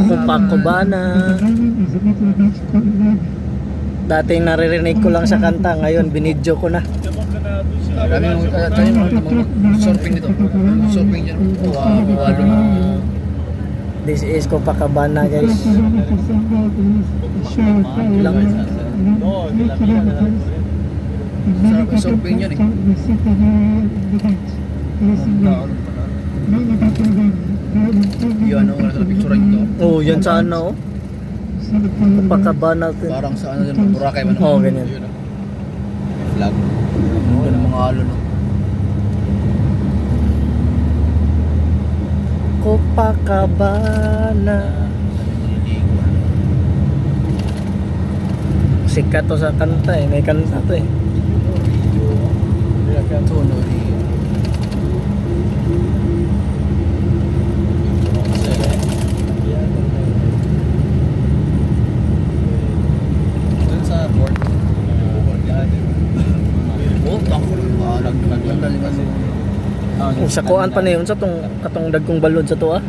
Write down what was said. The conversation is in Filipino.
Copacabana. Dating naririnig ko lang sa kanta, ngayon binidyo ko na. Kami mga surfing dito. Surfing dyan. Walo na. This is Copacabana, guys. Surfing yan eh. Yan ang nasa picture nito. Oh, yan sa ano, oh. Copacabana. Parang sa ano dyan, Boracay man. Oh, ganyan. Flag. Yan ang mga alon. Copacabana. Sikat to sa kanta eh. May kanta to eh. Tono ni. Sa port. Oh, tako. Naglandal kasi. Oh, sa kuan pa na yun sa katong dagkong balod sa to ah.